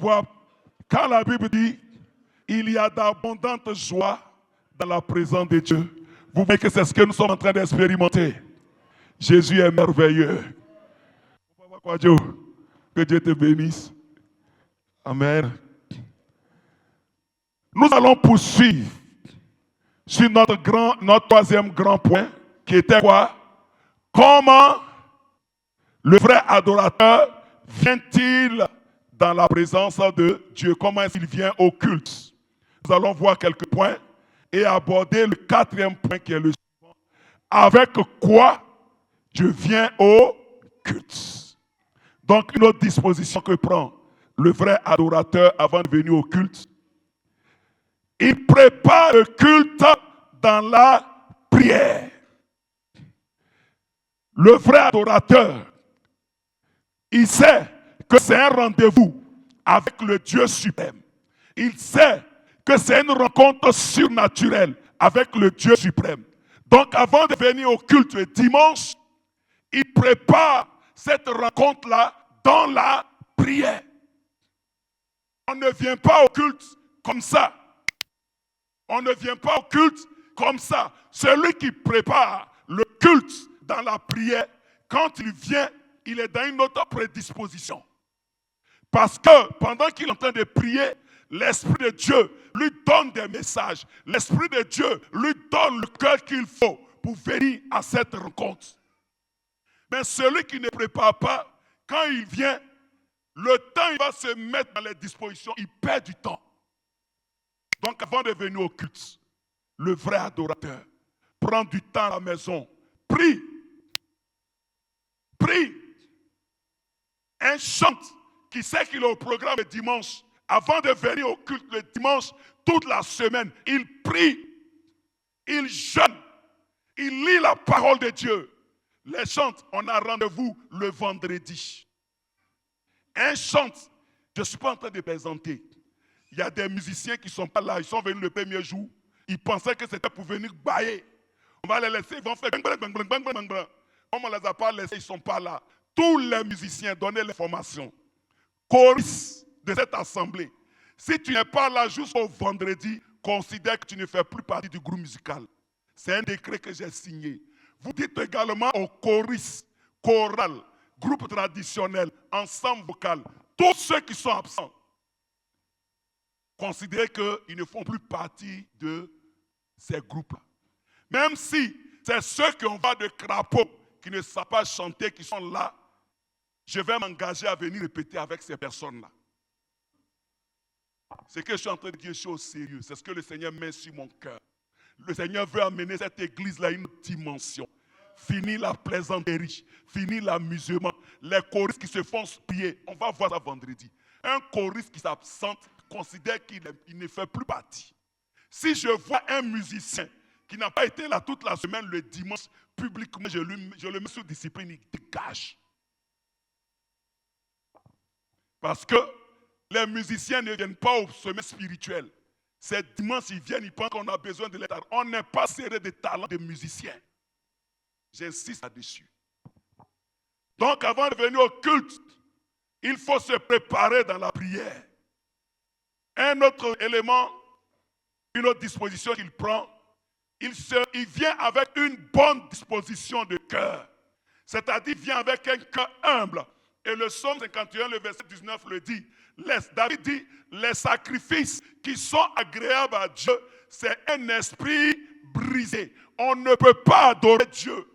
voir, quand la Bible dit il y a d'abondantes joies dans la présence de Dieu, vous voyez que c'est ce que nous sommes en train d'expérimenter. Jésus est merveilleux. Que Dieu te bénisse. Amen. Nous allons poursuivre sur notre troisième grand point, qui était quoi? Comment le vrai adorateur vient-il dans la présence de Dieu? Comment est-ce qu'il vient au culte? Nous allons voir quelques points et aborder le quatrième point qui est le suivant. Avec quoi Dieu vient au culte? Donc, une autre disposition que prend le vrai adorateur avant de venir au culte, il prépare le culte dans la prière. Le vrai adorateur, il sait que c'est un rendez-vous avec le Dieu suprême. Il sait que c'est une rencontre surnaturelle avec le Dieu suprême. Donc, avant de venir au culte le dimanche, il prépare cette rencontre-là dans la prière. On ne vient pas au culte comme ça. On ne vient pas au culte comme ça. Celui qui prépare le culte dans la prière, quand il vient, il est dans une autre prédisposition. Parce que pendant qu'il est en train de prier, l'Esprit de Dieu lui donne des messages. L'Esprit de Dieu lui donne le cœur qu'il faut pour venir à cette rencontre. Mais celui qui ne prépare pas, quand il vient, le temps il va se mettre dans les dispositions, il perd du temps. Donc avant de venir au culte, le vrai adorateur prend du temps à la maison, prie, un chante qui sait qu'il est au programme le dimanche. Avant de venir au culte le dimanche, toute la semaine, il prie, il jeûne, il lit la parole de Dieu. Les chantes, on a rendez-vous le vendredi. Un chante, je ne suis pas en train de présenter. Il y a des musiciens qui ne sont pas là, ils sont venus le premier jour. Ils pensaient que c'était pour venir bailler. On va les laisser, ils vont faire bang, bang, bang, bang, bang, bang. Comme on ne les a pas laissés, ils ne sont pas là. Tous les musiciens, donnez l'information. Choristes de cette assemblée. Si tu n'es pas là jusqu'au vendredi, considère que tu ne fais plus partie du groupe musical. C'est un décret que j'ai signé. Vous dites également aux choristes, chorales, groupes traditionnels, ensemble vocal, tous ceux qui sont absents, considérez qu'ils ne font plus partie de ces groupes-là. Même si c'est ceux qui ont pas de crapaud, qui ne savent pas chanter, qui sont là, je vais m'engager à venir répéter avec ces personnes-là. Ce que je suis en train de dire, je suis au sérieux. C'est ce que le Seigneur met sur mon cœur. Le Seigneur veut amener cette église-là à une autre dimension. Fini la plaisanterie, fini l'amusement. Les choristes qui se font prier, on va voir ça vendredi. Un choriste qui s'absente considère qu'il ne fait plus partie. Si je vois un musicien qui n'a pas été là toute la semaine, le dimanche, publiquement, je le mets sous discipline, il dégage. Parce que les musiciens ne viennent pas au sommet spirituel. C'est dimanche, ils viennent, ils pensent qu'on a besoin de l'état. On n'est pas serré de talents de musiciens. J'insiste là-dessus. Donc, avant de venir au culte, il faut se préparer dans la prière. Un autre élément, une autre disposition qu'il prend, il vient avec une bonne disposition de cœur. C'est-à-dire, il vient avec un cœur humble. Et le psaume 51, le verset 19 le dit. David dit, les sacrifices qui sont agréables à Dieu, c'est un esprit brisé. On ne peut pas adorer Dieu.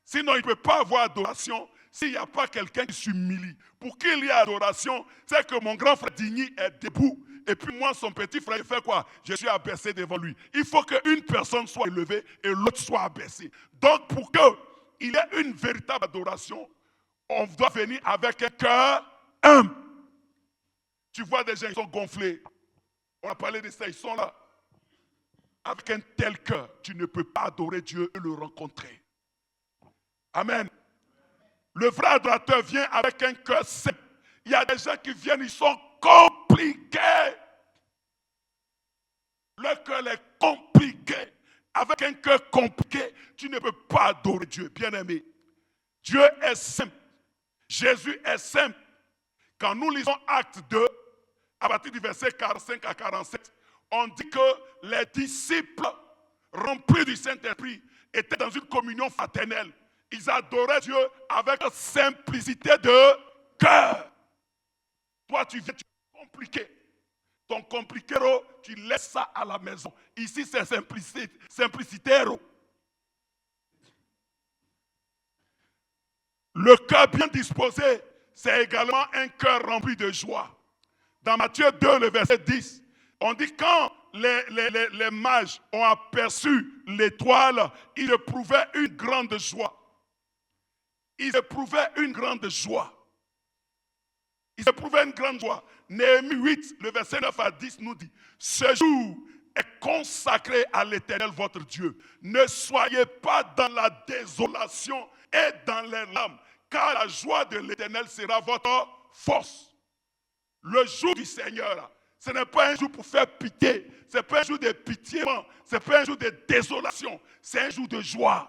Sinon, il ne peut pas avoir adoration s'il n'y a pas quelqu'un qui s'humilie. Pour qu'il y ait adoration, c'est que mon grand frère Digny est debout. Et puis moi, son petit frère, il fait quoi? Je suis abaissé devant lui. Il faut qu'une personne soit élevée et l'autre soit abaissée. Donc, pour qu'il y ait une véritable adoration, on doit venir avec un cœur humble. Tu vois des gens qui sont gonflés. On a parlé de ça, ils sont là. Avec un tel cœur, tu ne peux pas adorer Dieu et le rencontrer. Amen. Le vrai adorateur vient avec un cœur simple. Il y a des gens qui viennent, ils sont compliqués. Le cœur est compliqué. Avec un cœur compliqué, tu ne peux pas adorer Dieu, bien-aimé. Dieu est simple. Jésus est simple. Quand nous lisons Actes 2, à partir du verset 45 à 47, on dit que les disciples remplis du Saint-Esprit étaient dans une communion fraternelle. Ils adoraient Dieu avec simplicité de cœur. Toi, tu viens, tu es compliqué. Ton compliqué, tu laisses ça à la maison. Ici, c'est simplicité. Le cœur bien disposé, c'est également un cœur rempli de joie. Dans Matthieu 2, le verset 10, on dit quand les mages ont aperçu l'étoile, ils éprouvaient une grande joie. Ils éprouvaient une grande joie. Ils éprouvaient une grande joie. Néhémie 8, le verset 9 à 10 nous dit, ce jour est consacré à l'Éternel votre Dieu. Ne soyez pas dans la désolation et dans les larmes, car la joie de l'Éternel sera votre force. Le jour du Seigneur, ce n'est pas un jour pour faire pitié, ce n'est pas un jour de pitié, ce n'est pas un jour de désolation, c'est un jour de joie.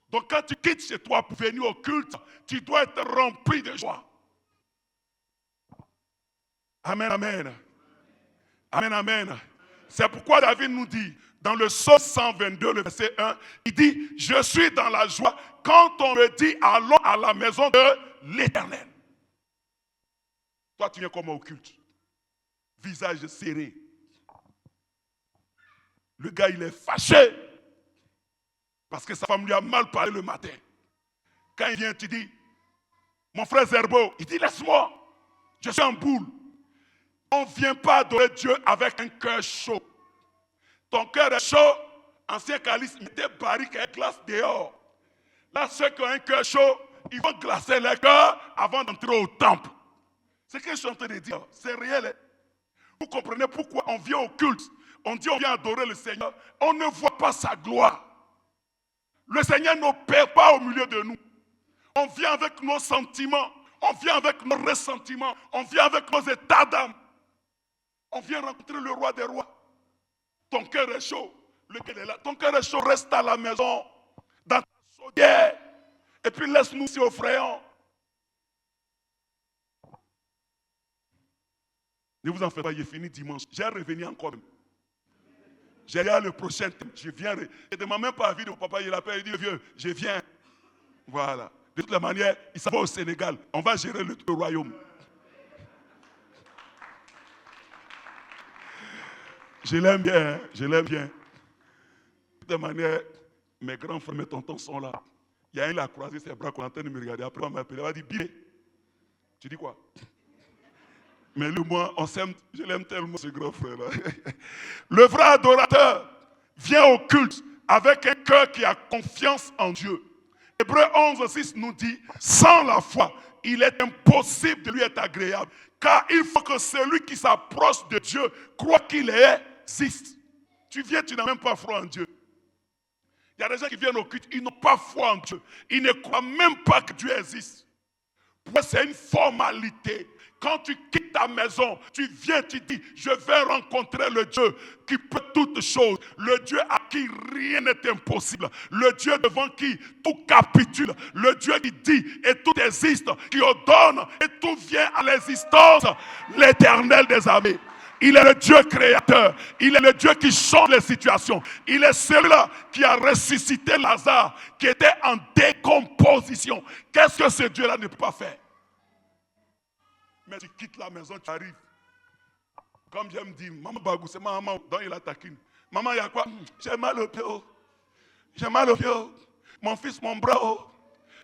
Donc quand tu quittes chez toi pour venir au culte, tu dois être rempli de joie. Amen, amen. Amen, amen. C'est pourquoi David nous dit, dans le psaume 122, le verset 1, il dit, je suis dans la joie quand on me dit, allons à la maison de l'Éternel. Toi, tu viens comme au culte. Visage serré. Le gars, il est fâché. Parce que sa femme lui a mal parlé le matin. Quand il vient, tu dis, mon frère Zerbo, il dit, laisse-moi, je suis en boule. On ne vient pas adorer Dieu avec un cœur chaud. Ton cœur est chaud, ancien calice, mettez barrique et glace dehors. Là, ceux qui ont un cœur chaud, ils vont glacer leur cœur avant d'entrer au temple. C'est ce que je suis en train de dire, c'est réel. Vous comprenez pourquoi on vient au culte, on dit on vient adorer le Seigneur, on ne voit pas sa gloire. Le Seigneur n'opère pas au milieu de nous. On vient avec nos sentiments, on vient avec nos ressentiments, on vient avec nos états d'âme. On vient rencontrer le roi des rois. Ton cœur est chaud, lequel est là. Ton cœur est chaud, reste à la maison, dans ta chaudière, et puis laisse-nous si offrayons. Ne vous en faites pas, il est fini dimanche. J'ai revenu encore même. J'ai là le prochain thème. Je viens. Je ne demande même pas à vie de mon papa, il appelle, il dit, vieux, je viens. Voilà. De toute manière, il s'en va au Sénégal. On va gérer le royaume. Je l'aime bien, hein? Je l'aime bien. De toute manière, mes grands frères, mes tontons sont là. Il y a un, il a croisé ses bras, qu'on est en train de me regarder. Après, on m'a appelé, il m'a dit, Bilé. Tu dis quoi? Mais lui, moi, on s'aime, je l'aime tellement, ce grand frère-là. Le vrai adorateur vient au culte avec un cœur qui a confiance en Dieu. Hébreux 11:6 nous dit, sans la foi, il est impossible de lui être agréable. Car il faut que celui qui s'approche de Dieu croit qu'il existe. Tu viens, tu n'as même pas foi en Dieu. Il y a des gens qui viennent au culte, ils n'ont pas foi en Dieu. Ils ne croient même pas que Dieu existe. Pour eux, c'est une formalité. Quand tu quittes ta maison, tu viens, tu dis, je vais rencontrer le Dieu qui peut toutes choses. Le Dieu à qui rien n'est impossible. Le Dieu devant qui tout capitule. Le Dieu qui dit et tout existe, qui ordonne et tout vient à l'existence. L'Éternel des armées. Il est le Dieu créateur. Il est le Dieu qui change les situations. Il est celui-là qui a ressuscité Lazare, qui était en décomposition. Qu'est-ce que ce Dieu-là ne peut pas faire? Mais tu quittes la maison, tu arrives. Comme j'aime dire, maman Bagou, c'est ma maman dont il a taquine. Maman, il y a quoi? J'ai mal au pied. J'ai mal au pied. Mon fils, mon bras.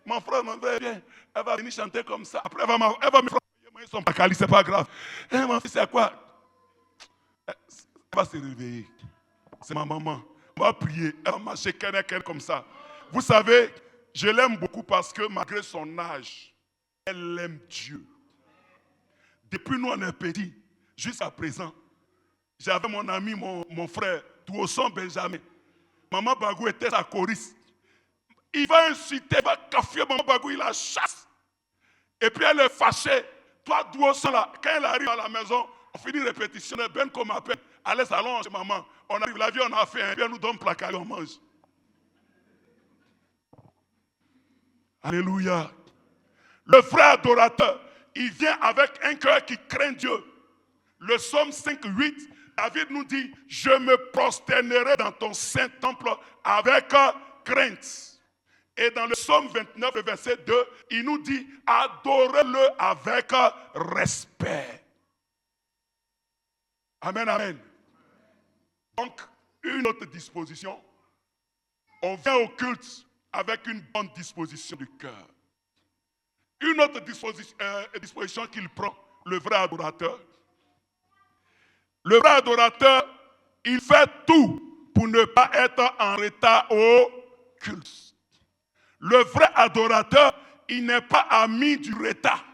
Mon frère, mon frère, bien. Elle va venir chanter comme ça. Après, elle va me frapper. Ils sont pas calés, c'est pas grave. Et mon fils, c'est quoi? Elle va se réveiller. C'est ma maman. On va prier. Elle va marcher comme ça. Vous savez, je l'aime beaucoup parce que malgré son âge, elle aime Dieu. Depuis nous, on est petits, jusqu'à présent, j'avais mon ami, mon frère, Douosson Benjamin. Maman Bagou était sa choriste. Il va insulter, il va cafouiller Maman Bagou, il la chasse. Et puis elle est fâchée. Toi, Douosson, là, quand elle arrive à la maison, on finit répétition, ben comme appelle. Allez, allons chez maman. On arrive, la vie, on a fait un bien, nous donne placard, on mange. Alléluia. Le frère adorateur, il vient avec un cœur qui craint Dieu. Le psaume 5:8, David nous dit, je me prosternerai dans ton saint temple avec crainte. Et dans le psaume 29, le verset 2, il nous dit, adorez-le avec respect. Amen, amen. Donc, une autre disposition. On vient au culte avec une bonne disposition du cœur. Une autre disposition qu'il prend, le vrai adorateur. Le vrai adorateur, il fait tout pour ne pas être en retard au culte. Le vrai adorateur, il n'est pas ami du retard.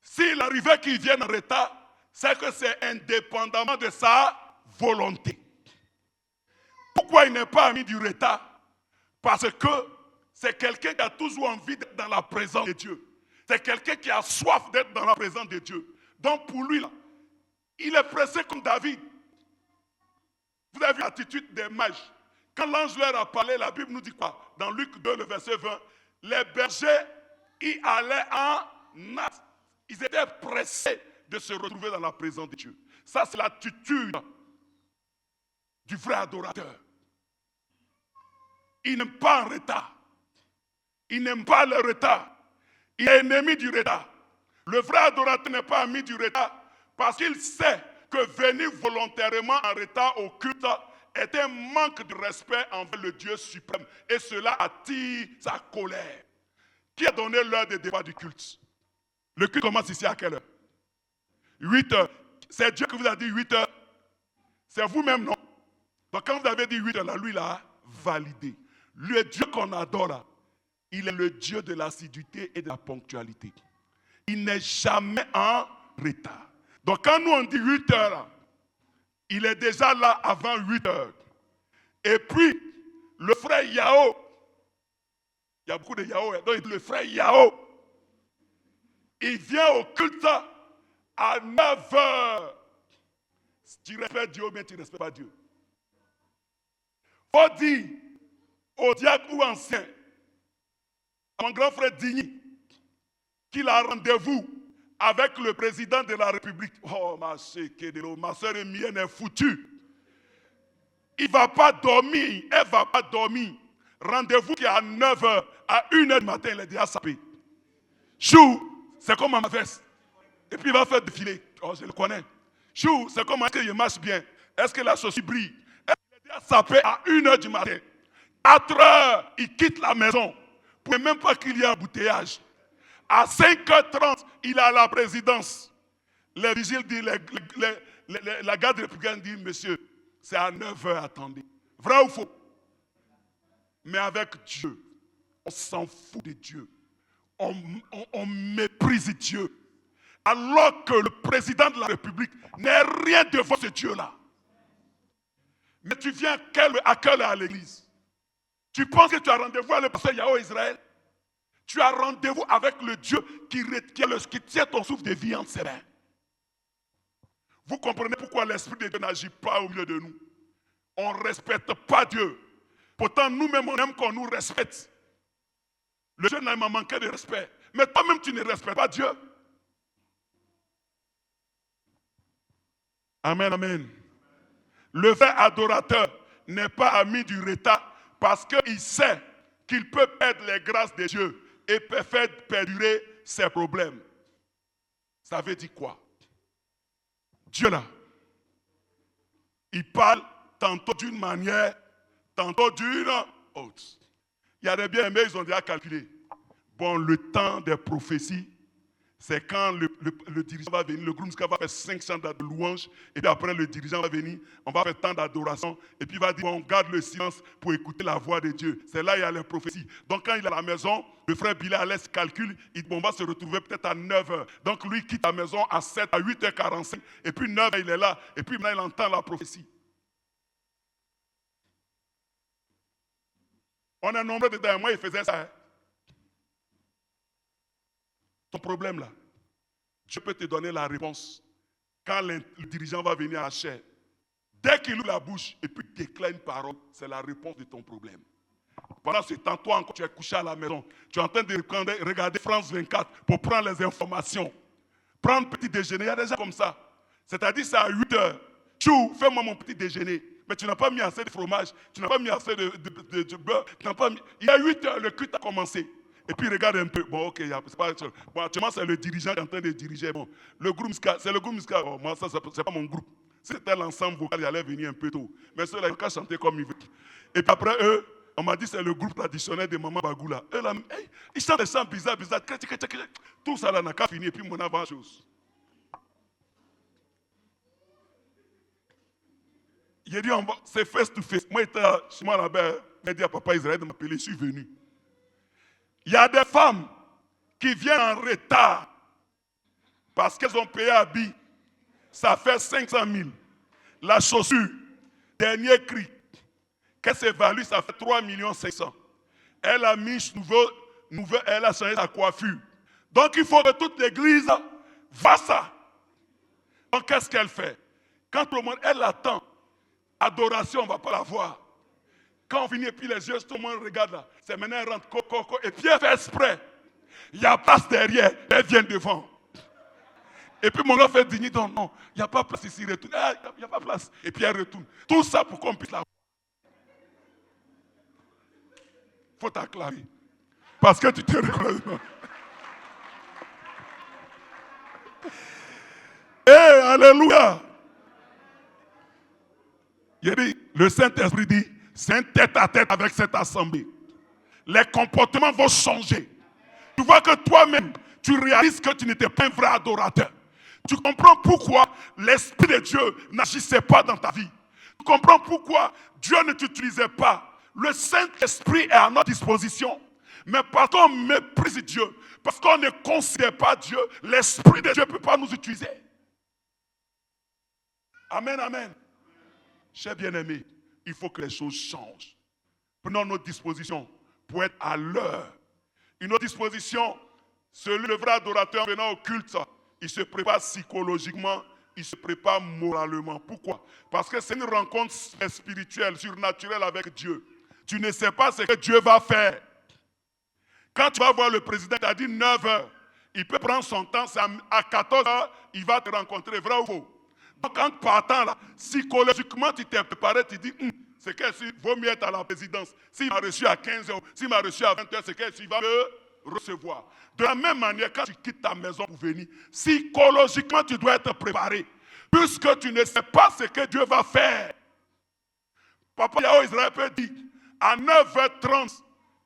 S'il arrivait qu'il vienne en retard, c'est que c'est indépendamment de sa volonté. Pourquoi il n'est pas ami du retard? Parce que c'est quelqu'un qui a toujours envie d'être dans la présence de Dieu. C'est quelqu'un qui a soif d'être dans la présence de Dieu. Donc pour lui, là, il est pressé comme David. Vous avez vu l'attitude des mages. Quand l'ange leur a parlé, la Bible nous dit quoi? Dans Luc 2, le verset 20, les bergers y allaient en hâte. Ils étaient pressés de se retrouver dans la présence de Dieu. Ça, c'est l'attitude du vrai adorateur. Il n'aime pas un retard. Il n'aime pas le retard. Il est ennemi du retard. Le vrai adorateur n'est pas ami du retard parce qu'il sait que venir volontairement en retard au culte est un manque de respect envers le Dieu suprême. Et cela attire sa colère. Qui a donné l'heure de départ du culte? Le culte commence ici à quelle heure? 8 heures. C'est Dieu qui vous a dit 8 heures. C'est vous-même, non? Donc quand vous avez dit 8 heures, là, lui, il a validé. Le Dieu qu'on adore, là, il est le Dieu de l'assiduité et de la ponctualité. Il n'est jamais en retard. Donc quand nous on dit 8 heures, là, il est déjà là avant 8 heures. Et puis, le frère Yao, il y a beaucoup de Yao, donc le frère Yao, il vient au culte à 9 heures. Tu respectes Dieu ou bien tu ne respectes pas Dieu. Faut dire au diacre ou ancien, à mon grand frère Digny, qu'il a rendez-vous avec le président de la République. Oh, ma soeur Emienne est foutue. Il ne va pas dormir, elle ne va pas dormir. Rendez-vous qui est à 9 h, à 1 h du matin, il est déjà sapé. Chou, c'est comme ma veste. Et puis il va faire défiler. Oh, je le connais. Chou, c'est comme est-ce qu'il marche bien? Est-ce que la chaussure brille? Est-ce qu'il est déjà sapé à 1 h du matin? 4 h, il quitte la maison. Pour même pas qu'il y ait un embouteillage. À 5h30, il est à la présidence. Les vigiles disent, la garde républicaine dit, monsieur, c'est à 9 h, attendez. Vrai ou faux? Mais avec Dieu, on s'en fout de Dieu. On méprise Dieu. Alors que le président de la République n'est rien devant ce Dieu-là. Mais tu viens à quelle heure à l'église? Tu penses que tu as rendez-vous avec le pasteur Yahweh Israël? Tu as rendez-vous avec le Dieu qui tient ton souffle de vie entre ses mains. Vous comprenez pourquoi l'Esprit de Dieu n'agit pas au milieu de nous? On ne respecte pas Dieu. Pourtant, nous-mêmes, on aime qu'on nous respecte. Le Dieu n'a manqué de respect. Mais toi-même, tu ne respectes pas Dieu. Amen, amen. Le vrai adorateur n'est pas ami du retard parce qu'il sait qu'il peut perdre les grâces de Dieu et peut faire perdurer ses problèmes. Ça veut dire quoi? Dieu là, il parle tantôt d'une manière, tantôt d'une autre. Il y a des bien-aimés, ils ont déjà calculé. Bon, le temps des prophéties, c'est quand le dirigeant va venir, le Grumska va faire 5 chants de louange, et puis après le dirigeant va venir, on va faire tant d'adoration, et puis il va dire, on garde le silence pour écouter la voix de Dieu. C'est là qu'il y a les prophéties. Donc quand il est à la maison, le frère Bilal laisse calcul, on va se retrouver peut-être à 9 h. Donc lui quitte la maison à 8h45, et puis 9 h il est là, et puis maintenant il entend la prophétie. On est nombreux dedans, moi il faisait ça. Hein. Ton problème là, Dieu peut te donner la réponse quand le dirigeant va venir à la chair. Dès qu'il ouvre la bouche et puis déclare une parole, c'est la réponse de ton problème. Pendant ce temps, toi encore, tu es couché à la maison. Tu es en train de regarder France 24 pour prendre les informations. prendre petit déjeuner. Il y a des gens comme ça. C'est-à-dire, c'est à 8 heures. Chou, fais-moi mon petit déjeuner. Mais tu n'as pas mis assez de fromage, tu n'as pas mis assez de beurre. Tu n'as pas mis... Il y a 8 heures, le culte a commencé. Et puis regarde un peu. Bon, ok, c'est pas... Bon, actuellement, c'est le dirigeant qui est en train de diriger. Bon, le groupe musical, c'est le groupe musical. Oh, moi, ça, c'est pas mon groupe. C'était l'ensemble vocal, il allait venir un peu tôt. Mais ceux-là, ils n'ont qu'à chanter comme ils veulent. Et puis après, eux, on m'a dit c'est le groupe traditionnel de Maman Bagoula. Eux, là, hey, ils chantent des chants bizarres. Tout ça, là, n'a qu'à finir. Et puis, mon avant-chose. J'ai dit, c'est face to face. Moi, j'étais chez moi là-bas. J'ai dit à papa Israël de m'appeler, je suis venu. Il y a des femmes qui viennent en retard parce qu'elles ont payé habit. Ça fait 500 000. La chaussure, dernier cri, qu'elle s'évalue, ça fait 3 500 000. Elle a mis elle a changé sa coiffure. Donc il faut que toute l'église fasse ça. Donc qu'est-ce qu'elle fait? Quand tout le monde, elle attend. Adoration, on ne va pas la voir. Quand on finit, et puis les yeux, tout le monde regarde là. C'est maintenant, elle rentre, coco, et puis elle fait exprès. Il y a place derrière, elle vient devant. Et puis mon gars fait digner, non, il n'y a pas place ici, retourne. Il n'y a pas place. Et puis elle retourne. Tout ça pour qu'on puisse la voir. Il faut t'acclamer. Parce que tu te reconnais. Alléluia. Il dit, le Saint-Esprit dit, c'est un tête-à-tête avec cette assemblée. Les comportements vont changer. Tu vois que toi-même, tu réalises que tu n'étais pas un vrai adorateur. Tu comprends pourquoi l'Esprit de Dieu n'agissait pas dans ta vie. Tu comprends pourquoi Dieu ne t'utilisait pas. Le Saint-Esprit est à notre disposition. Mais parce qu'on méprise Dieu, parce qu'on ne considère pas Dieu, l'Esprit de Dieu ne peut pas nous utiliser. Amen, amen. Chers bien-aimés, il faut que les choses changent. Prenons notre disposition pour être à l'heure. Une autre disposition, celui le vrai adorateur venant au culte, il se prépare psychologiquement, il se prépare moralement. Pourquoi? Parce que c'est une rencontre spirituelle, surnaturelle avec Dieu. Tu ne sais pas ce que Dieu va faire. Quand tu vas voir le président, il a dit 9 heures. Il peut prendre son temps, c'est à 14 heures, il va te rencontrer, vrai ou faux? Donc, quand partant là, psychologiquement, tu t'es préparé, tu dis, c'est qu'il vaut mieux être à la présidence. S'il m'a reçu à 15 heures, s'il m'a reçu à 20 heures, c'est qu'il va me recevoir. De la même manière, quand tu quittes ta maison pour venir, psychologiquement, tu dois être préparé. Puisque tu ne sais pas ce que Dieu va faire. Papa Yahweh Israël peut dire, à 9h30,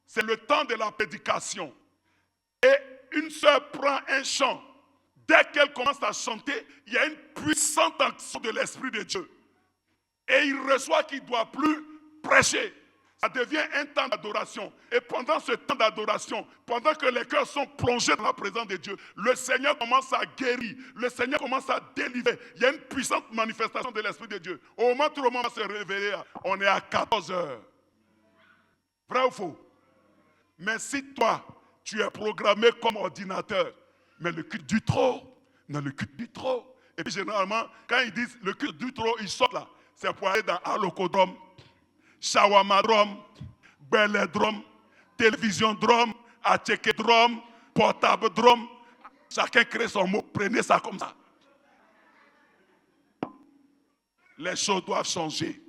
c'est le temps de la prédication. Et une sœur prend un chant. Dès qu'elle commence à chanter, il y a une puissante action de l'Esprit de Dieu. Et il reçoit qu'il ne doit plus prêcher. Ça devient un temps d'adoration. Et pendant ce temps d'adoration, pendant que les cœurs sont plongés dans la présence de Dieu, le Seigneur commence à guérir. Le Seigneur commence à délivrer. Il y a une puissante manifestation de l'Esprit de Dieu. Au moment où tout le monde va se réveiller, on est à 14 heures. Vrai ou faux? Mais si toi, tu es programmé comme ordinateur, mais le culte du trop, non, le culte du trop. Et puis généralement, quand ils disent le culte du trop, ils sortent là. C'est pour aller dans Alokodrome, Shawamadrome, Beledrome, Télévision-drome, Achekedrome, Portable-drome. Chacun crée son mot, prenez ça comme ça. Les choses doivent changer.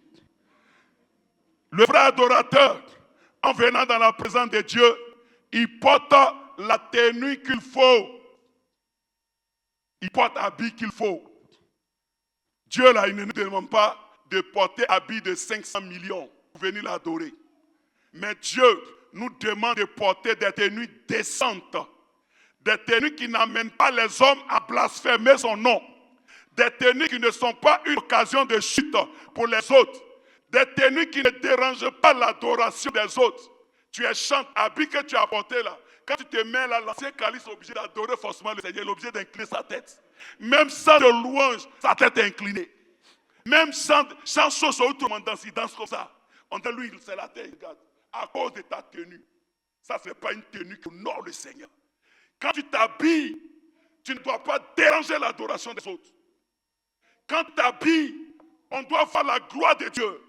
Le vrai adorateur, en venant dans la présence de Dieu, il porte la tenue qu'il faut. Il porte l'habit qu'il faut. Dieu, là, il ne nous demande pas de porter habit de 500 millions pour venir l'adorer. Mais Dieu nous demande de porter des tenues décentes. Des tenues qui n'amènent pas les hommes à blasphémer son nom. Des tenues qui ne sont pas une occasion de chute pour les autres. Des tenues qui ne dérangent pas l'adoration des autres. Tu es chante, habit que tu as porté là. Quand tu te mets là, l'ancien calice est obligé d'adorer forcément le Seigneur, il est obligé d'incliner sa tête. Même sans de louange, sa tête est inclinée. Même sans chose où tout le monde danse, il danse comme ça. On dit lui, c'est la tête, regarde. À cause de ta tenue. Ça, ce n'est pas une tenue qui honore le Seigneur. Quand tu t'habilles, tu ne dois pas déranger l'adoration des autres. Quand tu t'habilles, on doit voir la gloire de Dieu.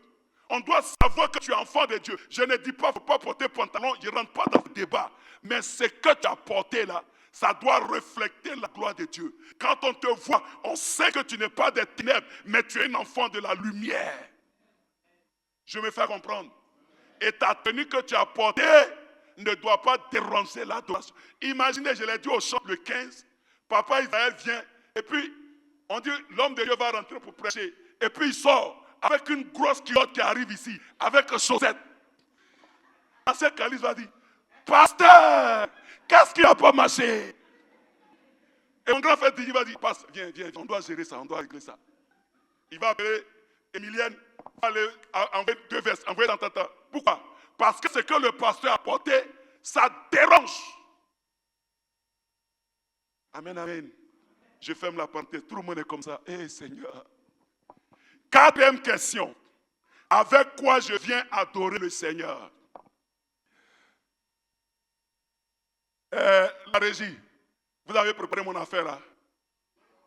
On doit savoir que tu es enfant de Dieu. Je ne dis pas qu'il ne faut pas porter pantalon, je ne rentre pas dans ce débat. Mais ce que tu as porté là, Ça doit refléter la gloire de Dieu. Quand on te voit, on sait que tu n'es pas des ténèbres, mais tu es un enfant de la lumière. Je me fais comprendre. Et ta tenue que tu as portée ne doit pas déranger l'adoration. Imaginez, je l'ai dit au chant le 15, Papa Israël vient, et puis on dit l'homme de Dieu va rentrer pour prêcher. Et puis il sort avec une grosse culotte qui arrive ici, avec une chaussette. Ancien Calice va dire, pasteur, qu'est-ce qui n'a pas marché? Et mon grand frère Didi va dire, passe, viens, on doit gérer ça, on doit régler ça. Il va appeler Emilienne, il va aller envoyer 2 vestes, envoyer dans tata. Pourquoi? Parce que ce que le pasteur a porté, ça dérange. Amen, amen. Je ferme la parenthèse, tout le monde est comme ça. Eh Seigneur. 4e question. Avec quoi je viens adorer le Seigneur? La régie, vous avez préparé mon affaire là?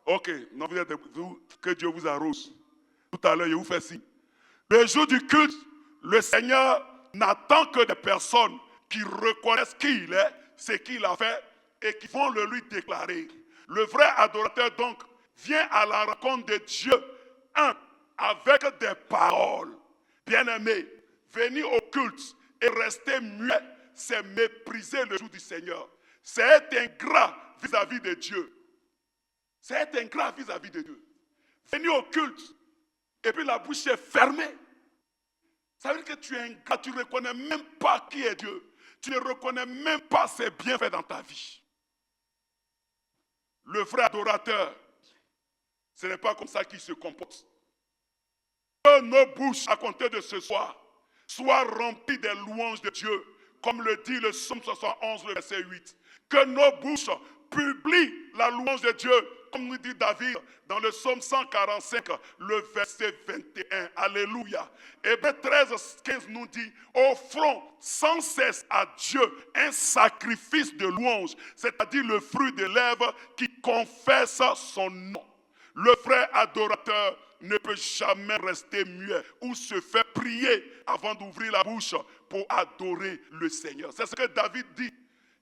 Ok, non, que Dieu vous arrose. Tout à l'heure, je vous fais signe. Le jour du culte, le Seigneur n'attend que des personnes qui reconnaissent qui il est, ce qu'il a fait et qui vont le lui déclarer. Le vrai adorateur donc vient à la rencontre de Dieu, avec des paroles. Bien-aimés, venir au culte et rester muet, c'est mépriser le jour du Seigneur. C'est être ingrat vis-à-vis de Dieu. C'est être ingrat vis-à-vis de Dieu. Venir au culte et puis la bouche est fermée. Ça veut dire que tu es ingrat, tu ne reconnais même pas qui est Dieu. Tu ne reconnais même pas ses bienfaits dans ta vie. Le vrai adorateur, ce n'est pas comme ça qu'il se comporte. Que nos bouches, à compter de ce soir, soient remplies des louanges de Dieu, comme le dit le psaume 71, le verset 8. Que nos bouches publient la louange de Dieu, comme nous dit David dans le psaume 145, le verset 21. Alléluia. Hébreux 13, 15 nous dit, offrons sans cesse à Dieu un sacrifice de louange, c'est-à-dire le fruit des lèvres qui confesse son nom. Le vrai adorateur ne peut jamais rester muet ou se faire prier avant d'ouvrir la bouche pour adorer le Seigneur. C'est ce que David dit.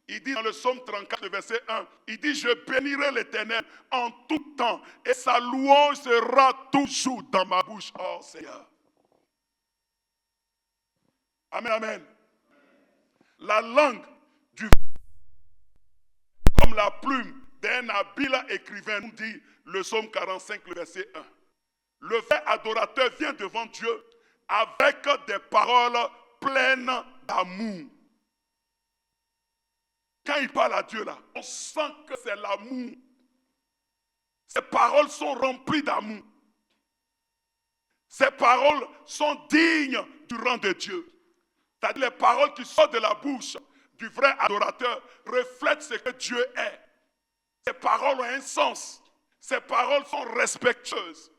Il dit dans le psaume 34, verset 1, il dit, je bénirai l'Éternel en tout temps et sa louange sera toujours dans ma bouche, oh Seigneur. Amen, amen. La langue du comme la plume d'un habile écrivain, nous dit le psaume 45, le verset 1. Le vrai adorateur vient devant Dieu avec des paroles pleines d'amour. Quand il parle à Dieu là, on sent que c'est l'amour. Ces paroles sont remplies d'amour. Ces paroles sont dignes du rang de Dieu. C'est-à-dire les paroles qui sortent de la bouche du vrai adorateur reflètent ce que Dieu est. Ces paroles ont un sens. Ces paroles sont respectueuses.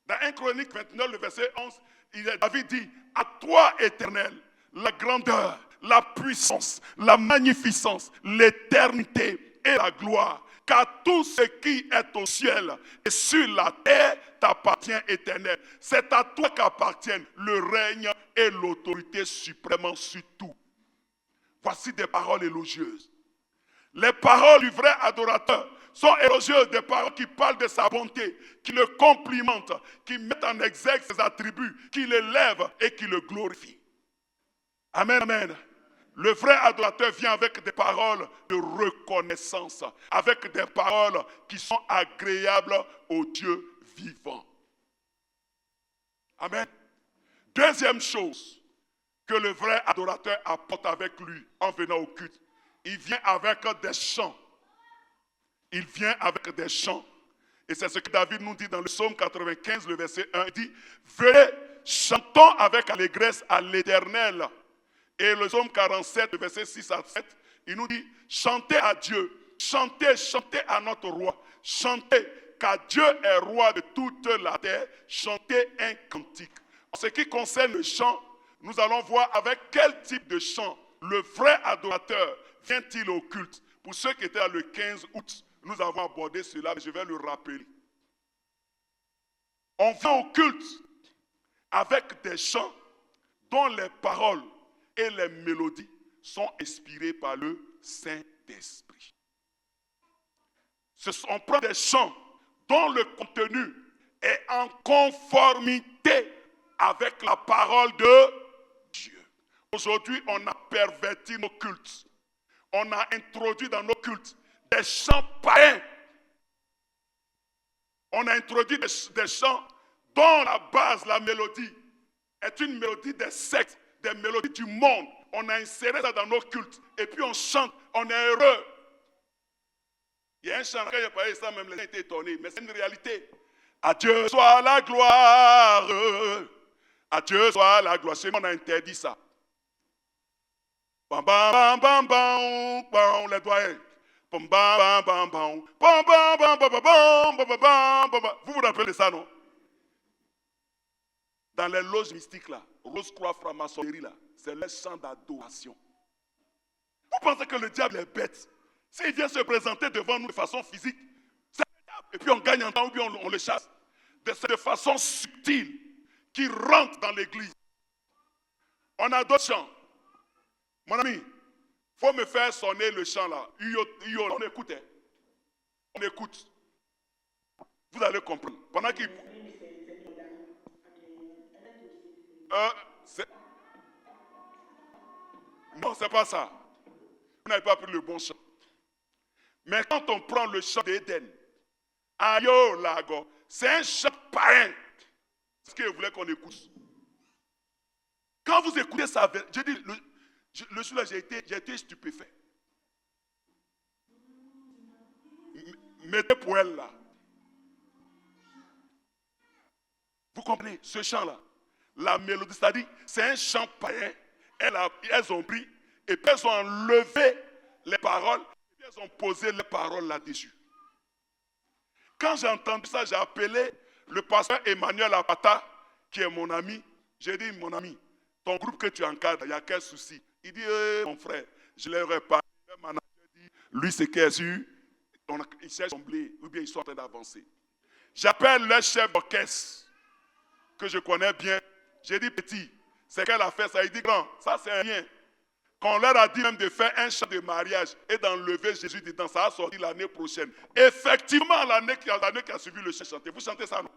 Dans 1 Chronique 29, le verset 11, David dit, à toi, Éternel, la grandeur, la puissance, la magnificence, l'éternité et la gloire. Car tout ce qui est au ciel et sur la terre t'appartient, Éternel. C'est à toi qu'appartiennent le règne et l'autorité suprêmement sur tout. Voici des paroles élogieuses. Les paroles du vrai adorateur sont élogieuses, des paroles qui parlent de sa bonté, qui le complimentent, qui mettent en exergue ses attributs, qui l'élèvent et qui le glorifient. Amen, amen. Le vrai adorateur vient avec des paroles de reconnaissance, avec des paroles qui sont agréables au Dieu vivant. Amen. Deuxième chose que le vrai adorateur apporte avec lui en venant au culte, il vient avec des chants. Il vient avec des chants. Et c'est ce que David nous dit dans le psaume 95, le verset 1. Il dit, venez, chantons avec allégresse à l'Éternel. Et le psaume 47, le verset 6 à 7, il nous dit, chantez à Dieu, chantez, chantez à notre roi, chantez, car Dieu est roi de toute la terre, chantez un cantique. En ce qui concerne le chant, nous allons voir avec quel type de chant le vrai adorateur vient-il au culte. Pour ceux qui étaient là le 15 août, nous avons abordé cela, mais je vais le rappeler. On vient au culte avec des chants dont les paroles et les mélodies sont inspirées par le Saint-Esprit. On prend des chants dont le contenu est en conformité avec la parole de Dieu. Aujourd'hui, on a perverti nos cultes. On a introduit dans nos cultes des chants païens. On a introduit des chants dont la base, la mélodie, est une mélodie des sectes, des mélodies du monde. On a inséré ça dans nos cultes. Et puis on chante, on est heureux. Il y a un chant, quand j'ai parlé de ça, même les gens étaient étonnés. Mais c'est une réalité. À Dieu soit la gloire. À Dieu soit la gloire. Chez nous, on a interdit ça. Bam, bam, bam, bam, bam, les doyens. Bam, bam, bam, bam, bam, bam, bam, bam, bam, bam, bam, bam. Vous vous rappelez de ça, non? Dans les loges mystiques, là, Rose-Croix, franc-maçonnerie, là, c'est le chant d'adoration. Vous pensez que le diable est bête? S'il vient se présenter devant nous de façon physique, c'est le diable. Et puis on gagne en temps ou bien on le chasse. C'est de façon subtile qui rentre dans l'église. On a d'autres chants. Mon ami, il faut me faire sonner le chant là. On écoute. Hein. On écoute. Vous allez comprendre. Pendant qu'il... Non, c'est pas ça. Vous n'avez pas pris le bon chant. Mais quand on prend le chant d'Éden, ayo lago, c'est un chant païen. C'est ce que vous voulez qu'on écoute. Quand vous écoutez ça, j'ai dit, le jour-là, j'ai été stupéfait. Mettez pour elle là. Vous comprenez, ce chant-là, la mélodie, c'est-à-dire, c'est un chant païen. Elles ont pris et puis elles ont enlevé les paroles et puis elles ont posé les paroles là-dessus. Quand j'ai entendu ça, j'ai appelé le pasteur Emmanuel Apata, qui est mon ami. J'ai dit, mon ami, ton groupe que tu encadres, il y a quel souci? Il dit, mon frère, je l'ai reparlé. Le manager dit, lui, c'est qu'il est sûr, il cherche son blé, ou bien ils sont en train d'avancer. J'appelle le chef d'orchestre, que je connais bien. J'ai dit, petit, c'est qu'elle a fait ça. Il dit, grand, ça c'est rien. Quand on leur a dit même de faire un chant de mariage et d'enlever Jésus dedans, ça a sorti l'année prochaine. Effectivement, l'année qui a suivi le chant chanté. Vous chantez ça, non?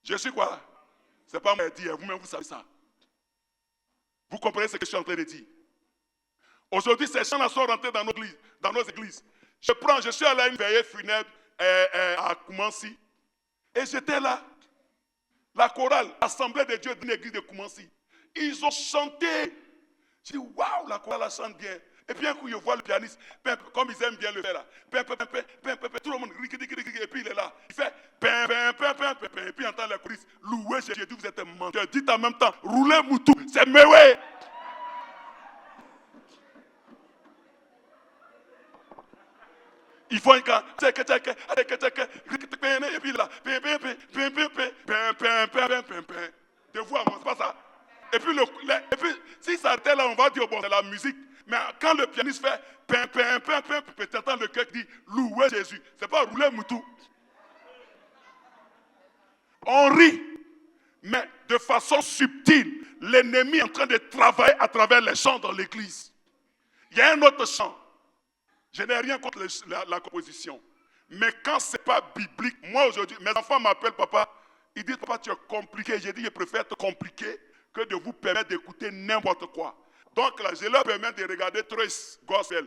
Je suis quoi? C'est pas moi qui dis, vous-même vous savez ça. Vous comprenez ce que je suis en train de dire? Aujourd'hui, ces chants-là sont rentrés dans nos églises. Je suis allé à une veillée funèbre à Koumansi. Et j'étais là. La chorale, l'Assemblée de Dieu d'une église de Koumansi. Ils ont chanté. Je dis, waouh, la chorale chante bien. Et puis un coup, je vois le pianiste, comme ils aiment bien le faire là. Tout le monde, et puis il est là. Il fait, et puis il entend les choristes. Louez Jésus, vous êtes menteur. Dites en même temps, roulez Moutou, c'est Mewé. Ils font un cas, et puis là, de voix, c'est pas ça. Et puis, si ça était là, on va dire, bon, c'est la musique. Mais quand le pianiste fait, tu entends le cœur qui dit, louez Jésus. C'est pas rouler Moutou. On rit, mais de façon subtile, l'ennemi est en train de travailler à travers les chants dans l'église. Il y a un autre chant. Je n'ai rien contre la composition. Mais quand ce n'est pas biblique, moi aujourd'hui, mes enfants m'appellent papa, ils disent papa tu es compliqué. J'ai dit je préfère être compliqué que de vous permettre d'écouter n'importe quoi. Donc là, je leur permets de regarder Trace Gospel.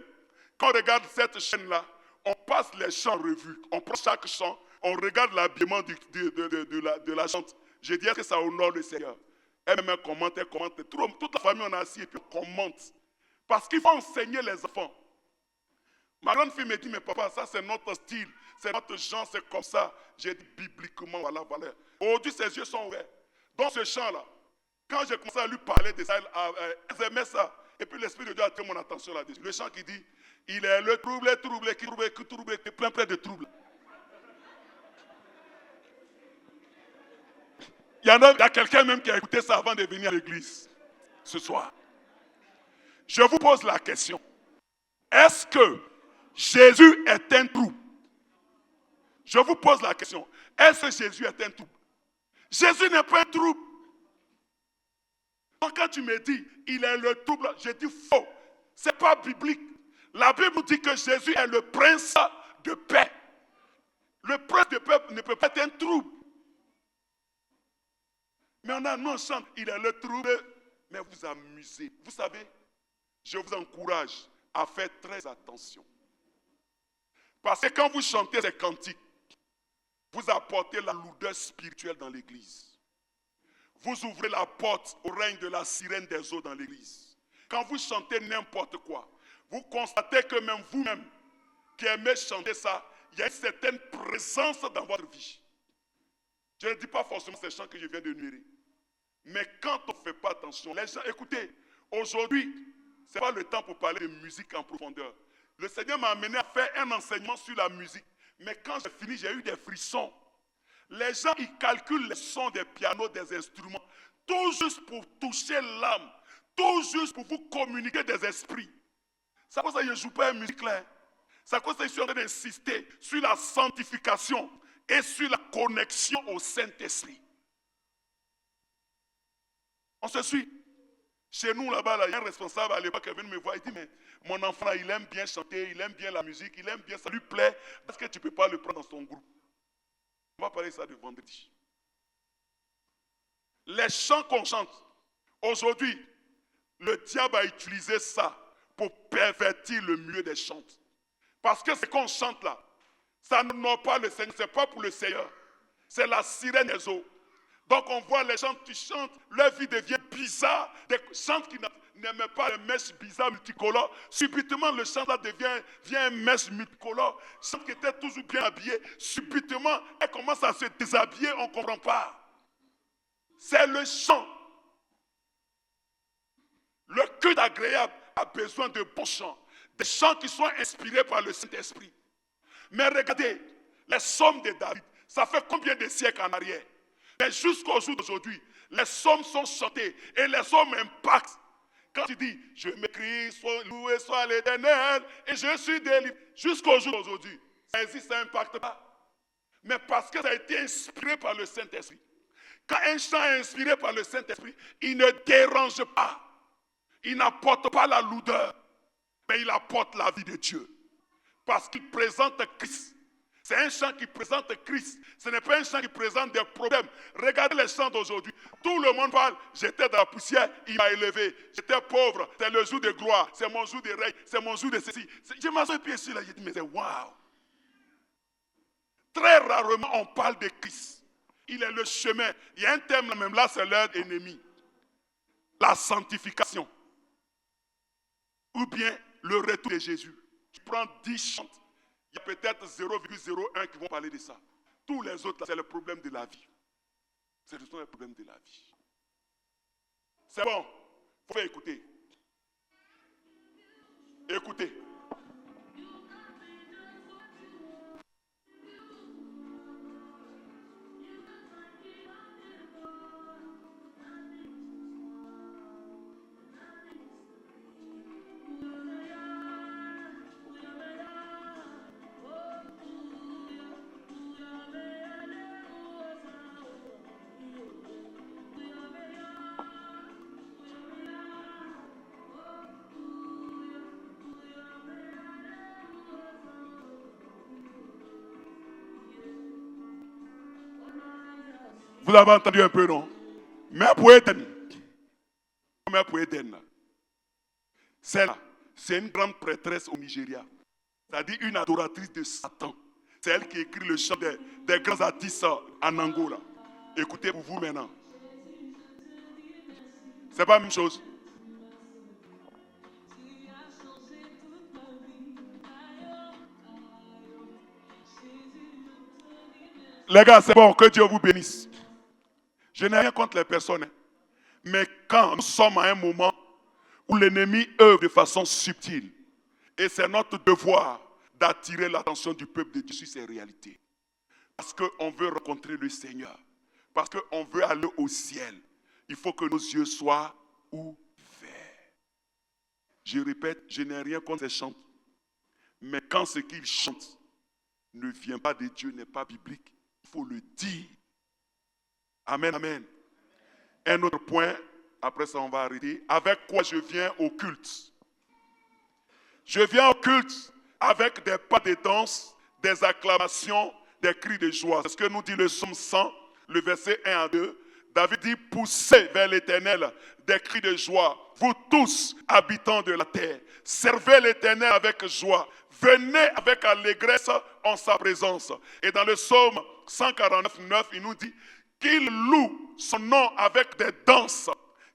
Quand on regarde cette chaîne-là, on passe les chants en revue. On prend chaque chant, on regarde l'habillement de la chante. Je dis est-ce que ça honore le Seigneur? Elle me commente. Toute la famille on a assis et puis on commente. Parce qu'il faut enseigner les enfants. Ma grande fille me dit, mais papa, ça c'est notre style, c'est notre genre, c'est comme ça. J'ai dit bibliquement, voilà. Aujourd'hui, ses yeux sont ouverts. Dans ce chant-là, quand j'ai commencé à lui parler de ça, elle aimait ça. Et puis l'Esprit de Dieu a attiré mon attention là-dessus. Le chant qui dit, il est le trouble, plein de troubles. Il y a quelqu'un même qui a écouté ça avant de venir à l'église ce soir. Je vous pose la question. Est-ce que Jésus est un trouble? Je vous pose la question. Est-ce que Jésus est un trouble? Jésus n'est pas un trouble. Donc quand tu me dis, il est le trouble, je dis faux. Ce n'est pas biblique. La Bible nous dit que Jésus est le prince de paix. Le prince de paix ne peut pas être un trouble. Mais nous on chante, il est le trouble, mais vous amusez. Vous savez, je vous encourage à faire très attention. Parce que quand vous chantez ces cantiques, vous apportez la lourdeur spirituelle dans l'église. Vous ouvrez la porte au règne de la sirène des eaux dans l'église. Quand vous chantez n'importe quoi, vous constatez que même vous-même qui aimez chanter ça, il y a une certaine présence dans votre vie. Je ne dis pas forcément ces chants que je viens de numérer. Mais quand on ne fait pas attention, les gens, écoutez, aujourd'hui, ce n'est pas le temps pour parler de musique en profondeur. Le Seigneur m'a amené à faire un enseignement sur la musique. Mais quand j'ai fini, j'ai eu des frissons. Les gens, ils calculent les sons des pianos, des instruments, tout juste pour toucher l'âme, tout juste pour vous communiquer des esprits. C'est pour ça que je ne joue pas une musique là. C'est pour ça que je suis en train d'insister sur la sanctification et sur la connexion au Saint-Esprit. On se suit. Chez nous, là-bas, il y a un responsable à l'époque qui vient me voir. Il dit, mais mon enfant, il aime bien chanter, il aime bien la musique, il aime bien, ça lui plaît. Est-ce que tu ne peux pas le prendre dans ton groupe? On va parler de ça de vendredi. Les chants qu'on chante, aujourd'hui, le diable a utilisé ça pour pervertir le milieu des chants. Parce que ce qu'on chante là, ça n'honore pas le Seigneur, ce n'est pas pour le Seigneur. C'est la sirène des eaux. Donc on voit les gens qui chantent, leur vie devient bizarre. Des chants qui n'aimaient pas les mèches bizarres multicolores. Subitement le chant là devient un mèche multicolore. Chant qui était toujours bien habillé. Subitement elle commence à se déshabiller, on ne comprend pas. C'est le chant. Le culte agréable a besoin de bons chants. Des chants qui sont inspirés par le Saint-Esprit. Mais regardez, les psaumes de David, ça fait combien de siècles en arrière? Mais jusqu'au jour d'aujourd'hui, les psaumes sont chantés et les psaumes impactent. Quand tu dis, je m'écris, loué soit l'Éternel et je suis délivré, jusqu'au jour d'aujourd'hui, ça existe, ça n'impacte pas. Mais parce que ça a été inspiré par le Saint-Esprit. Quand un chant est inspiré par le Saint-Esprit, il ne dérange pas. Il n'apporte pas la lourdeur, mais il apporte la vie de Dieu. Parce qu'il présente Christ. C'est un chant qui présente Christ. Ce n'est pas un chant qui présente des problèmes. Regardez les chants d'aujourd'hui. Tout le monde parle. J'étais dans la poussière, il m'a élevé. J'étais pauvre, c'est le jour de gloire. C'est mon jour de règne, c'est mon jour de ceci. Je m'assois pied ici là, j'ai dit, mais c'est waouh. Très rarement on parle de Christ. Il est le chemin. Il y a un thème là, même là, c'est leur ennemi. La sanctification. Ou bien le retour de Jésus. Tu prends 10 chants. Il y a peut-être 0,01 qui vont parler de ça. Tous les autres, c'est le problème de la vie. Ce sont les problèmes de la vie. C'est bon, il faut faire écouter. Écoutez. Vous avez entendu un peu, non? Mère pour Eden. Mère pour Eden. Celle-là, c'est une grande prêtresse au Nigeria. C'est-à-dire une adoratrice de Satan. C'est elle qui écrit le chant des grands artistes en Angola. Écoutez pour vous maintenant. C'est pas la même chose. Les gars, c'est bon, que Dieu vous bénisse. Je n'ai rien contre les personnes. Mais quand nous sommes à un moment où l'ennemi œuvre de façon subtile, et c'est notre devoir d'attirer l'attention du peuple de Dieu sur ces réalités. Parce qu'on veut rencontrer le Seigneur. Parce qu'on veut aller au ciel. Il faut que nos yeux soient ouverts. Je répète, je n'ai rien contre ces chants. Mais quand ce qu'ils chantent ne vient pas de Dieu, n'est pas biblique, il faut le dire. Amen, amen. Un autre point, après ça on va arrêter. Avec quoi je viens au culte? Je viens au culte avec des pas de danse, des acclamations, des cris de joie. C'est ce que nous dit le psaume 100, le verset 1 à 2. David dit, poussez vers l'Éternel des cris de joie. Vous tous, habitants de la terre, servez l'Éternel avec joie. Venez avec allégresse en sa présence. Et dans le psaume 149, 9, il nous dit qu'il loue son nom avec des danses,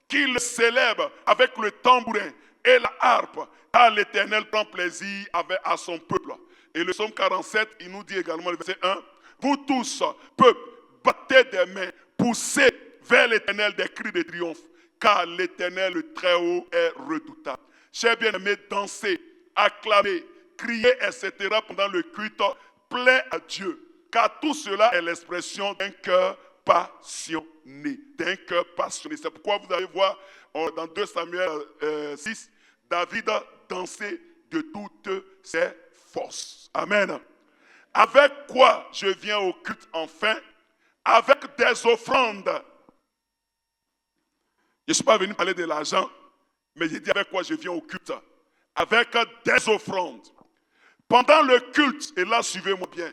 qu'il le célèbre avec le tambourin et la harpe, car l'Éternel prend plaisir à son peuple. Et le psaume 47, il nous dit également, le verset 1, vous tous, peuple, battez des mains, poussez vers l'Éternel des cris de triomphe, car l'Éternel, le Très-Haut, est redoutable. Chers bien-aimés, dansez, acclamez, criez, etc. pendant le culte, plaît à Dieu, car tout cela est l'expression d'un cœur passionné, d'un cœur passionné. C'est pourquoi vous allez voir dans 2 Samuel 6, David dansait de toutes ses forces. Amen. Avec quoi je viens au culte enfin? Avec des offrandes. Je ne suis pas venu parler de l'argent, mais j'ai dit avec quoi je viens au culte. Avec des offrandes. Pendant le culte, et là suivez-moi bien,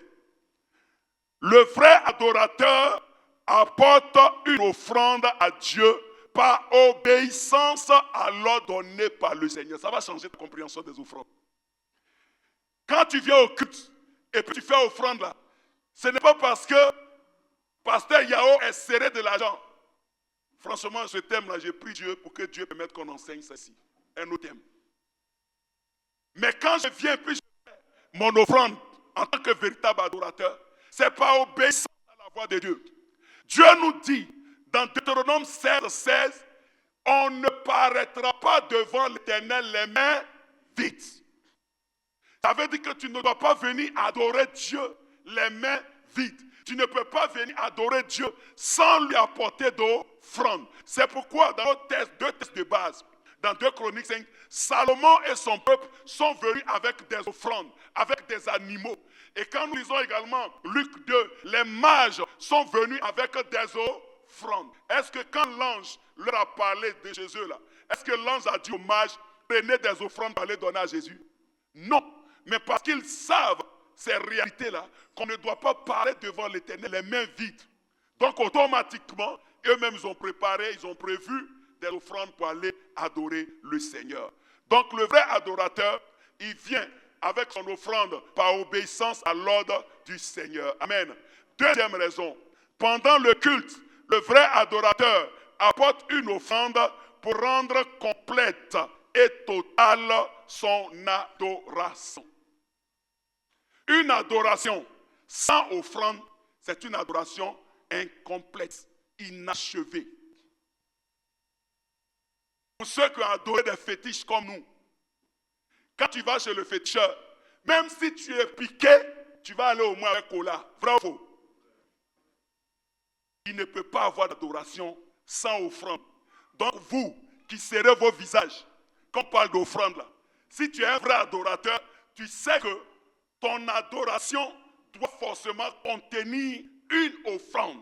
le vrai adorateur apporte une offrande à Dieu par obéissance à l'ordre donné par le Seigneur. Ça va changer ta compréhension des offrandes. Quand tu viens au culte et puis tu fais offrande là, ce n'est pas parce que Pasteur Yao est serré de l'argent. Franchement, ce thème-là, j'ai pris Dieu pour que Dieu permette qu'on enseigne ceci. Un autre thème. Mais quand je viens puis je fais mon offrande en tant que véritable adorateur, c'est par obéissance à la voix de Dieu. Dieu nous dit dans Deutéronome 16, 16, on ne paraîtra pas devant l'Éternel les mains vides. Ça veut dire que tu ne dois pas venir adorer Dieu les mains vides. Tu ne peux pas venir adorer Dieu sans lui apporter d'offrande. C'est pourquoi dans deux textes de base, dans 2 Chroniques 5, Salomon et son peuple sont venus avec des offrandes, avec des animaux. Et quand nous lisons également Luc 2, les mages sont venus avec des offrandes. Est-ce que quand l'ange leur a parlé de Jésus là, est-ce que l'ange a dit aux mages, prenez des offrandes pour les donner à Jésus? Non, mais parce qu'ils savent ces réalités-là, qu'on ne doit pas parler devant l'Éternel les mains vides. Donc automatiquement, eux-mêmes ils ont préparé, ils ont prévu des offrandes pour aller adorer le Seigneur. Donc le vrai adorateur, il vient avec son offrande par obéissance à l'ordre du Seigneur. Amen. Deuxième raison, pendant le culte, le vrai adorateur apporte une offrande pour rendre complète et totale son adoration. Une adoration sans offrande, c'est une adoration incomplète, inachevée. Pour ceux qui ont adoré des fétiches comme nous, quand tu vas chez le féticheur, même si tu es piqué, tu vas aller au moins avec cola. Vrai ou faux? Il ne peut pas avoir d'adoration sans offrande. Donc vous, qui serrez vos visages, quand on parle d'offrande là, si tu es un vrai adorateur, tu sais que ton adoration doit forcément contenir une offrande.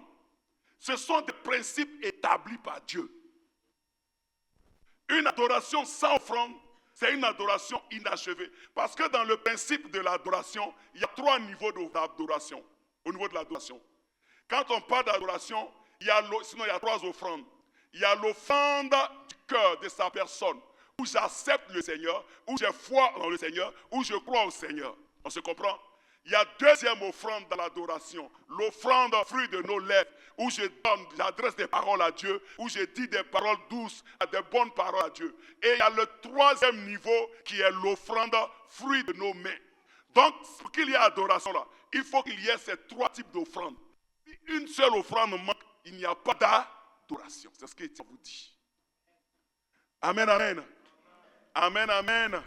Ce sont des principes établis par Dieu. Une adoration sans offrande, c'est une adoration inachevée. Parce que dans le principe de l'adoration, il y a 3 niveaux d'adoration. Au niveau de l'adoration. Quand on parle d'adoration, sinon il y a 3 offrandes. Il y a l'offrande du cœur de sa personne, où j'accepte le Seigneur, où j'ai foi dans le Seigneur, où je crois au Seigneur. On se comprend? Il y a deuxième offrande dans l'adoration, l'offrande fruit de nos lèvres, où j'adresse des paroles à Dieu, où je dis des paroles douces, des bonnes paroles à Dieu. Et il y a le troisième niveau qui est l'offrande fruit de nos mains. Donc, pour qu'il y ait adoration là, il faut qu'il y ait ces 3 types d'offrandes. Si une seule offrande manque, il n'y a pas d'adoration. C'est ce que Dieu vous dit. Amen, amen. Amen, amen.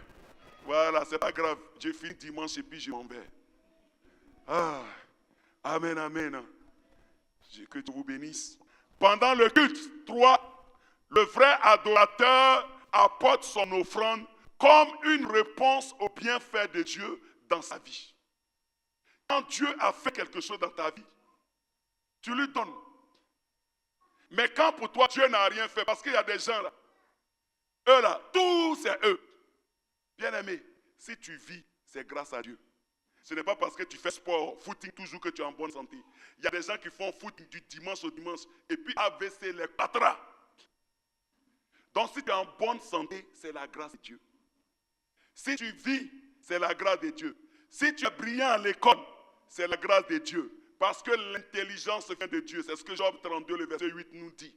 Voilà, c'est pas grave. Je finis dimanche et puis je m'en vais. Ah, amen, amen. Que Dieu vous bénisse. Pendant le culte, 3, le vrai adorateur apporte son offrande comme une réponse au bienfait de Dieu dans sa vie. Quand Dieu a fait quelque chose dans ta vie, tu lui donnes. Mais quand pour toi, Dieu n'a rien fait, parce qu'il y a des gens là, eux là, tout c'est eux. Bien-aimés, Si tu vis, c'est grâce à Dieu. Ce n'est pas parce que tu fais sport, footing toujours que tu es en bonne santé. Il y a des gens qui font footing du dimanche au dimanche et puis AVC les patras. Donc si tu es en bonne santé, c'est la grâce de Dieu. Si tu vis, c'est la grâce de Dieu. Si tu es brillant à l'école, c'est la grâce de Dieu. Parce que l'intelligence vient de Dieu. C'est ce que Job 32, le verset 8 nous dit.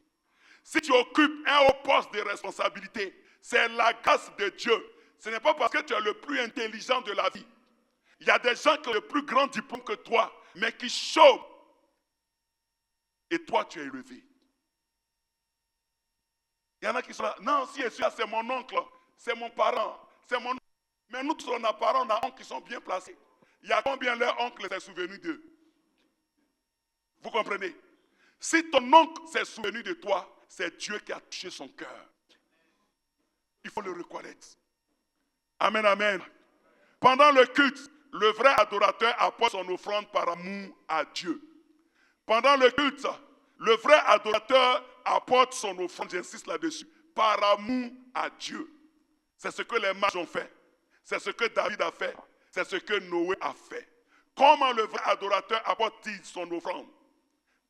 Si tu occupes un haut poste de responsabilité, c'est la grâce de Dieu. Ce n'est pas parce que tu es le plus intelligent de la vie. Il y a des gens qui ont le plus grand diplôme que toi, mais qui chôment. Et toi, tu es élevé. Il y en a qui sont là. Non, si je suis là, c'est mon oncle, c'est mon parent, c'est mon... Mais nous tous, on a parents, on a oncles qui sont bien placés. Il y a combien leur oncle s'est souvenu d'eux? Vous comprenez? Si ton oncle s'est souvenu de toi, c'est Dieu qui a touché son cœur. Il faut le reconnaître. Amen, amen. Pendant le culte, le vrai adorateur apporte son offrande par amour à Dieu. Pendant le culte, le vrai adorateur apporte son offrande, j'insiste là-dessus, par amour à Dieu. C'est ce que les mages ont fait. C'est ce que David a fait. C'est ce que Noé a fait. Comment le vrai adorateur apporte-t-il son offrande?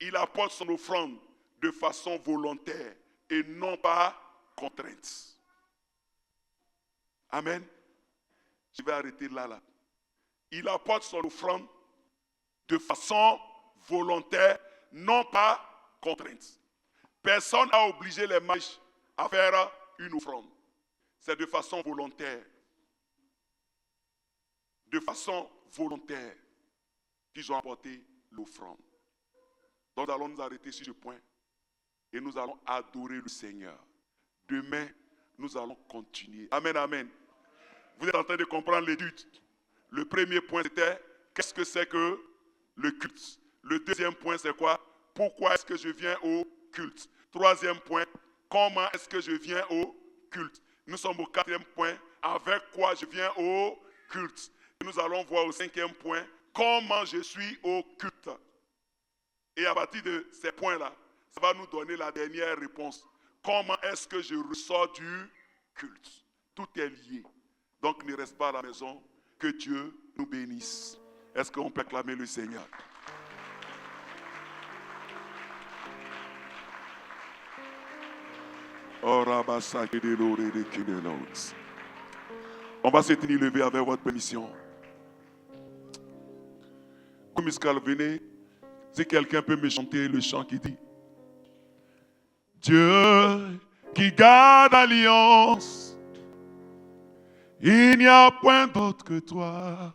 Il apporte son offrande de façon volontaire et non pas contrainte. Amen. Je vais arrêter là. Il apporte son offrande de façon volontaire, non pas contrainte. Personne n'a obligé les mages à faire une offrande. C'est de façon volontaire. De façon volontaire qu'ils ont apporté l'offrande. Donc nous allons nous arrêter sur ce point et nous allons adorer le Seigneur. Demain, nous allons continuer. Amen, amen. Vous êtes en train de comprendre l'étude. Le premier point, c'était qu'est-ce que c'est que le culte? Le deuxième point, c'est quoi? Pourquoi est-ce que je viens au culte? Troisième point, comment est-ce que je viens au culte? Nous sommes au quatrième point, avec quoi je viens au culte? Et nous allons voir au cinquième point, comment je suis au culte. Et à partir de ces points-là, ça va nous donner la dernière réponse. Comment est-ce que je ressors du culte? Tout est lié. Donc ne reste pas à la maison. Que Dieu nous bénisse. Est-ce qu'on peut acclamer le Seigneur? On va se tenir levé avec votre permission. Comme musical, venez. Si quelqu'un peut me chanter le chant qui dit Dieu qui garde l'alliance, il n'y a point d'autre que toi.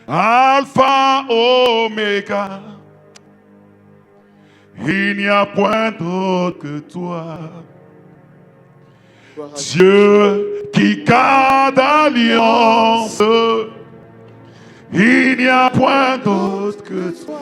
Alpha, Oméga, il n'y a point d'autre que toi. Dieu qui garde l'alliance, il n'y a point d'autre que toi.